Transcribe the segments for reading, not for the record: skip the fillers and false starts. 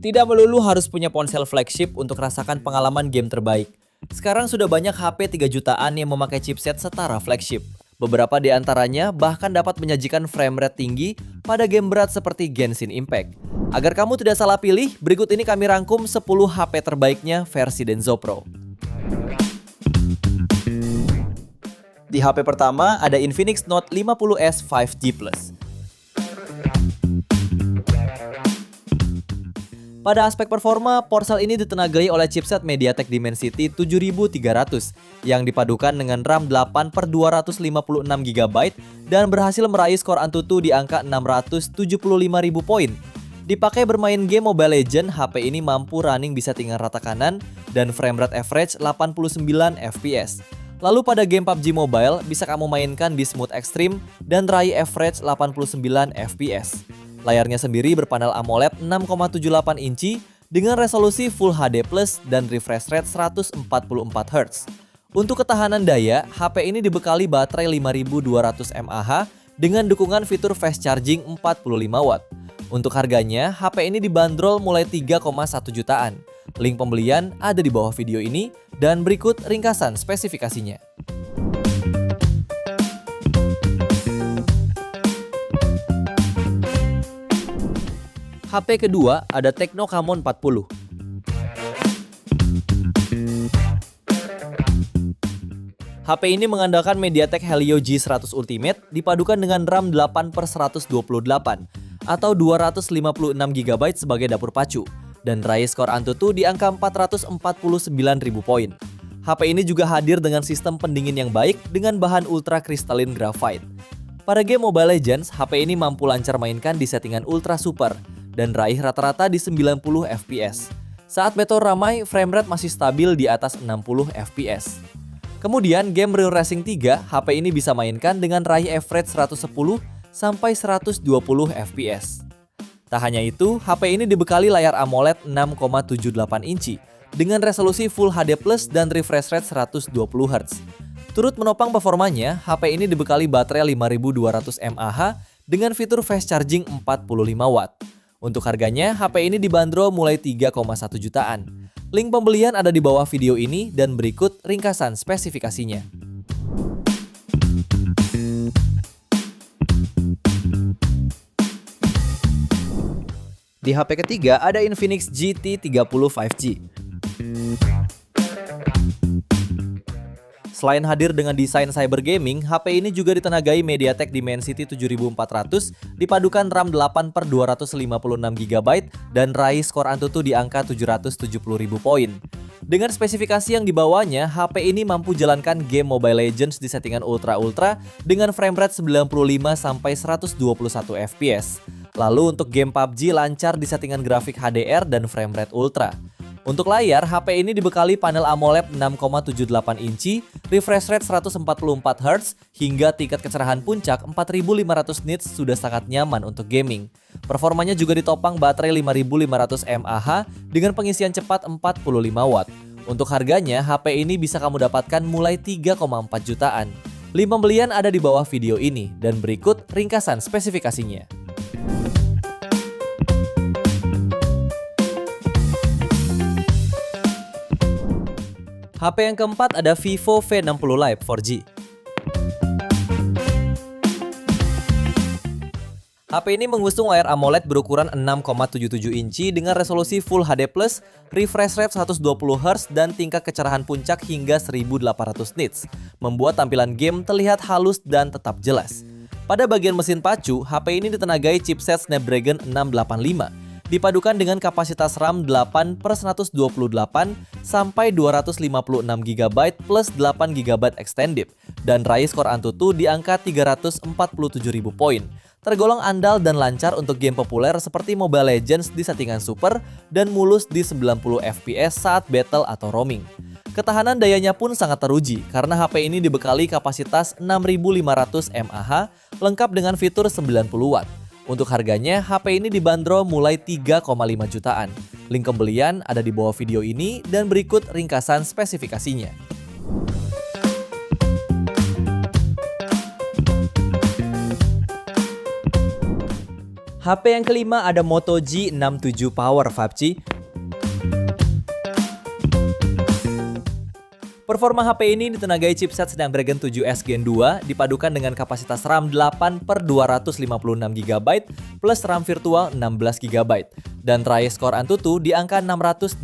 Tidak melulu harus punya ponsel flagship untuk rasakan pengalaman game terbaik. Sekarang sudah banyak HP 3 jutaan yang memakai chipset setara flagship. Beberapa di antaranya bahkan dapat menyajikan frame rate tinggi pada game berat seperti Genshin Impact. Agar kamu tidak salah pilih, berikut ini kami rangkum 10 HP terbaiknya versi Denso Pro. Di HP pertama ada Infinix Note 50S 5G Plus. Pada aspek performa, ponsel ini ditenagai oleh chipset MediaTek Dimensity 7300 yang dipadukan dengan RAM 8/256GB dan berhasil meraih skor Antutu di angka 675.000 poin. Dipakai bermain game Mobile Legends, HP ini mampu running bisa tinggal rata kanan dan frame rate average 89 fps. Lalu pada game PUBG Mobile bisa kamu mainkan di smooth extreme dan raih average 89 fps. Layarnya sendiri berpanel AMOLED 6,78 inci dengan resolusi Full HD Plus dan refresh rate 144 Hz. Untuk ketahanan daya, HP ini dibekali baterai 5200 mAh dengan dukungan fitur fast charging 45 Watt. Untuk harganya, HP ini dibanderol mulai 3,1 jutaan. Link pembelian ada di bawah video ini dan berikut ringkasan spesifikasinya. HP kedua ada Tecno Camon 40. HP ini mengandalkan MediaTek Helio G100 Ultimate dipadukan dengan RAM 8/128 atau 256GB sebagai dapur pacu dan raih skor Antutu di angka 449.000 poin. HP ini juga hadir dengan sistem pendingin yang baik dengan bahan ultra kristalin graphite. Pada game Mobile Legends, HP ini mampu lancar mainkan di settingan ultra super dan raih rata-rata di 90 fps. Saat battle ramai, framerate masih stabil di atas 60 fps. Kemudian game Real Racing 3, HP ini bisa mainkan dengan raih average 110 sampai 120 fps. Tak hanya itu, HP ini dibekali layar AMOLED 6,78 inci dengan resolusi Full HD Plus dan refresh rate 120 Hz. Turut menopang performanya, HP ini dibekali baterai 5200 mAh dengan fitur fast charging 45 Watt. Untuk harganya, HP ini dibanderol mulai 3,1 jutaan. Link pembelian ada di bawah video ini dan berikut ringkasan spesifikasinya. Di HP ketiga ada Infinix GT 30 5G. Selain hadir dengan desain cyber gaming, HP ini juga ditenagai MediaTek Dimensity 7400 dipadukan RAM 8/256GB dan raih skor Antutu di angka 770.000 poin. Dengan spesifikasi yang dibawanya, HP ini mampu jalankan game Mobile Legends di settingan ultra dengan framerate 95 sampai 121 fps. Lalu untuk game PUBG lancar di settingan grafik HDR dan framerate ultra. Untuk layar, HP ini dibekali panel AMOLED 6,78 inci, refresh rate 144 Hz, hingga tingkat kecerahan puncak 4500 nits sudah sangat nyaman untuk gaming. Performanya juga ditopang baterai 5500 mAh dengan pengisian cepat 45 Watt. Untuk harganya, HP ini bisa kamu dapatkan mulai 3,4 jutaan. Link pembelian ada di bawah video ini, dan berikut ringkasan spesifikasinya. HP yang keempat ada Vivo V60 Lite 4G. HP ini mengusung layar AMOLED berukuran 6,77 inci dengan resolusi Full HD+, refresh rate 120 Hz dan tingkat kecerahan puncak hingga 1800 nits, membuat tampilan game terlihat halus dan tetap jelas. Pada bagian mesin pacu, HP ini ditenagai chipset Snapdragon 685. Dipadukan dengan kapasitas RAM 8/128 sampai 256GB plus 8GB extended dan raih skor Antutu di angka 347.000 poin. Tergolong andal dan lancar untuk game populer seperti Mobile Legends di settingan super dan mulus di 90 fps saat battle atau roaming. Ketahanan dayanya pun sangat teruji karena HP ini dibekali kapasitas 6500 mAh lengkap dengan fitur 90 Watt. Untuk harganya, HP ini dibanderol mulai 3,5 jutaan. Link pembelian ada di bawah video ini dan berikut ringkasan spesifikasinya. HP yang kelima ada Moto G67 Power 5G. Performa HP ini ditenagai chipset Snapdragon 7S Gen 2 dipadukan dengan kapasitas RAM 8/256GB plus RAM virtual 16GB dan try score Antutu di angka 620.000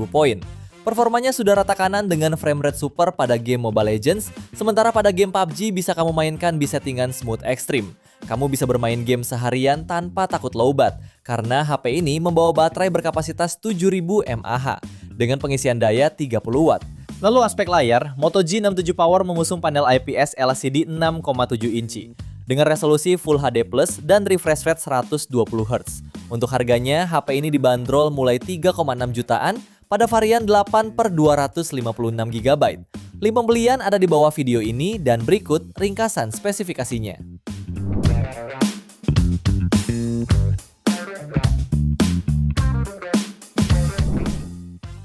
poin. Performanya sudah rata kanan dengan frame rate super pada game Mobile Legends, sementara pada game PUBG bisa kamu mainkan di settingan smooth extreme. Kamu bisa bermain game seharian tanpa takut lowbat, karena HP ini membawa baterai berkapasitas 7000 mAh dengan pengisian daya 30 Watt. Lalu aspek layar, Moto G67 Power mengusung panel IPS LCD 6,7 inci dengan resolusi Full HD Plus dan refresh rate 120 Hz. Untuk harganya, HP ini dibanderol mulai 3,6 jutaan pada varian 8/256GB. Link pembelian ada di bawah video ini dan berikut ringkasan spesifikasinya.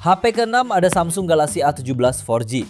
HP ke-6 ada Samsung Galaxy A17 4G.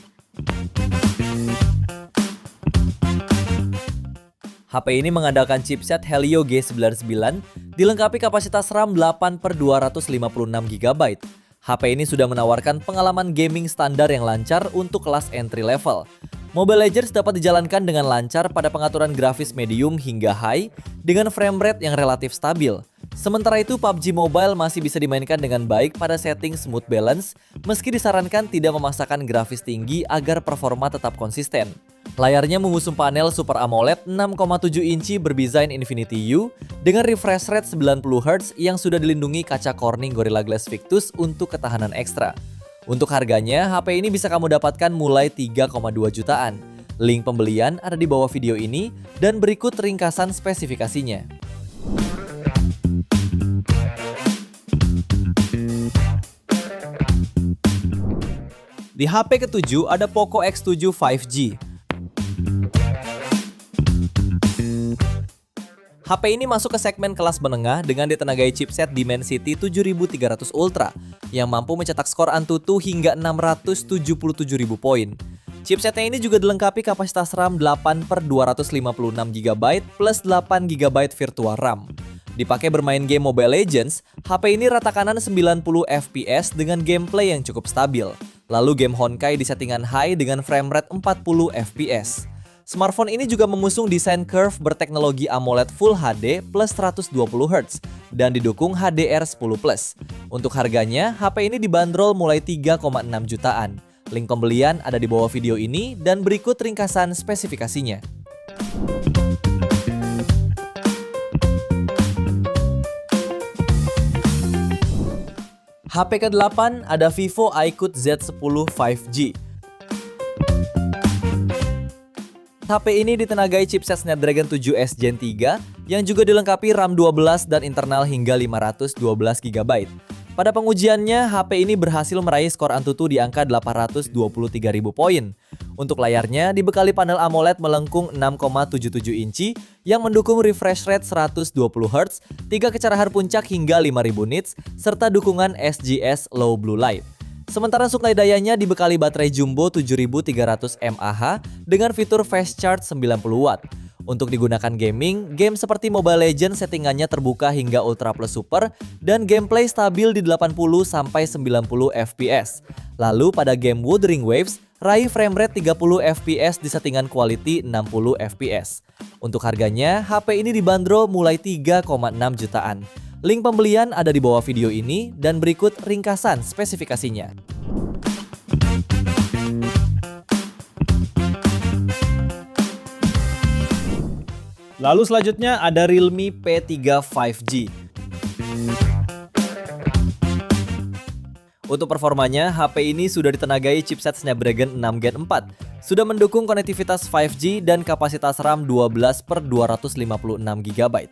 HP ini mengandalkan chipset Helio G99, dilengkapi kapasitas RAM 8/256GB. HP ini sudah menawarkan pengalaman gaming standar yang lancar untuk kelas entry level. Mobile Legends dapat dijalankan dengan lancar pada pengaturan grafis medium hingga high dengan frame rate yang relatif stabil. Sementara itu PUBG Mobile masih bisa dimainkan dengan baik pada setting smooth balance meski disarankan tidak memaksakan grafis tinggi agar performa tetap konsisten. Layarnya mengusung panel Super AMOLED 6,7 inci berdesain Infinity U dengan refresh rate 90 Hz yang sudah dilindungi kaca Corning Gorilla Glass Victus untuk ketahanan ekstra. Untuk harganya, HP ini bisa kamu dapatkan mulai 3,2 jutaan. Link pembelian ada di bawah video ini dan berikut ringkasan spesifikasinya. Di HP ke-7 ada Poco X7 5G. HP ini masuk ke segmen kelas menengah dengan ditenagai chipset Dimensity 7300 Ultra yang mampu mencetak skor Antutu hingga 677.000 poin. Chipsetnya ini juga dilengkapi kapasitas RAM 8/256GB plus 8GB virtual RAM. Dipakai bermain game Mobile Legends, HP ini rata kanan 90 FPS dengan gameplay yang cukup stabil. Lalu game Honkai di settingan high dengan frame rate 40 FPS. Smartphone ini juga mengusung desain curve berteknologi AMOLED Full HD plus 120 Hz dan didukung HDR10+. Untuk harganya, HP ini dibanderol mulai 3,6 jutaan. Link pembelian ada di bawah video ini dan berikut ringkasan spesifikasinya. HP ke-8 ada Vivo iQOO Z10 5G. HP ini ditenagai chipset Snapdragon 7S Gen 3 yang juga dilengkapi RAM 12 dan internal hingga 512GB. Pada pengujiannya, HP ini berhasil meraih skor Antutu di angka 823.000 poin. Untuk layarnya dibekali panel AMOLED melengkung 6,77 inci yang mendukung refresh rate 120 Hz, 3 kecerahan puncak hingga 5000 nits, serta dukungan SGS Low Blue Light. Sementara suplai dayanya dibekali baterai jumbo 7300 mAh dengan fitur fast charge 90 Watt. Untuk digunakan gaming, game seperti Mobile Legends settingannya terbuka hingga Ultra Plus Super dan gameplay stabil di 80-90 FPS. Lalu pada game Wuthering Waves, raih frame rate 30 FPS di settingan quality 60 FPS. Untuk harganya, HP ini dibanderol mulai 3,6 jutaan. Link pembelian ada di bawah video ini dan berikut ringkasan spesifikasinya. Lalu selanjutnya ada Realme P3 5G. Untuk performanya, HP ini sudah ditenagai chipset Snapdragon 6 Gen 4. Sudah mendukung konektivitas 5G dan kapasitas RAM 12/256GB.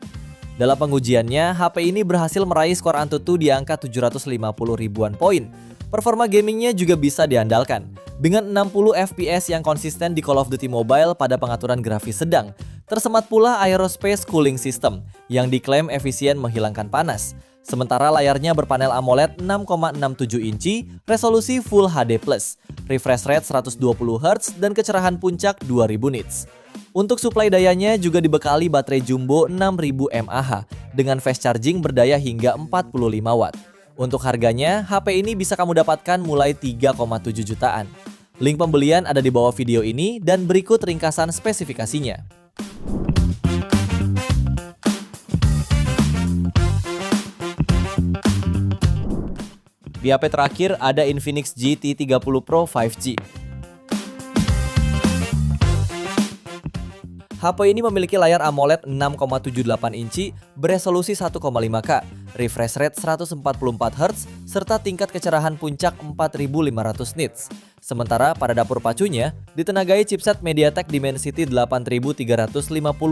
Dalam pengujiannya, HP ini berhasil meraih skor Antutu di angka 750 ribuan poin. Performa gamingnya juga bisa diandalkan, dengan 60 FPS yang konsisten di Call of Duty Mobile pada pengaturan grafis sedang. Tersemat pula Aerospace Cooling System, yang diklaim efisien menghilangkan panas. Sementara layarnya berpanel AMOLED 6,67 inci, resolusi Full HD+, refresh rate 120 Hz dan kecerahan puncak 2000 nits. Untuk suplai dayanya juga dibekali baterai jumbo 6000 mAh dengan fast charging berdaya hingga 45 watt. Untuk harganya, HP ini bisa kamu dapatkan mulai 3,7 jutaan. Link pembelian ada di bawah video ini dan berikut ringkasan spesifikasinya. Di HP terakhir ada Infinix GT 30 Pro 5G. HP ini memiliki layar AMOLED 6,78 inci beresolusi 1,5K, refresh rate 144Hz, serta tingkat kecerahan puncak 4500 nits. Sementara pada dapur pacunya ditenagai chipset MediaTek Dimensity 8350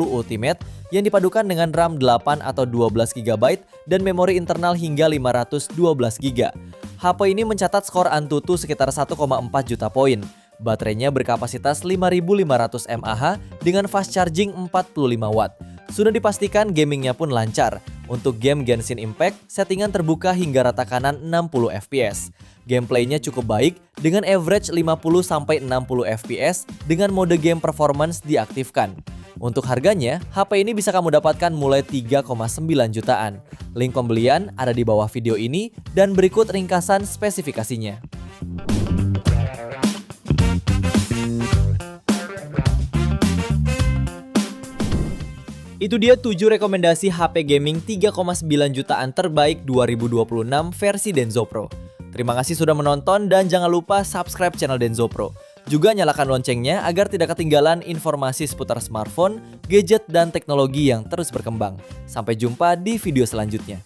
Ultimate yang dipadukan dengan RAM 8 atau 12GB dan memori internal hingga 512GB. HP ini mencatat skor Antutu sekitar 1,4 juta poin. Baterainya berkapasitas 5500 mAh dengan fast charging 45 watt. Sudah dipastikan gamingnya pun lancar. Untuk game Genshin Impact, settingan terbuka hingga rata kanan 60 fps. Gameplaynya cukup baik dengan average 50-60 fps dengan mode game performance diaktifkan. Untuk harganya, HP ini bisa kamu dapatkan mulai 3,9 jutaan. Link pembelian ada di bawah video ini dan berikut ringkasan spesifikasinya. Itu dia 7 rekomendasi HP gaming 3,9 jutaan terbaik 2026 versi Denso Pro. Terima kasih sudah menonton dan jangan lupa subscribe channel Denso Pro. Juga nyalakan loncengnya agar tidak ketinggalan informasi seputar smartphone, gadget, dan teknologi yang terus berkembang. Sampai jumpa di video selanjutnya.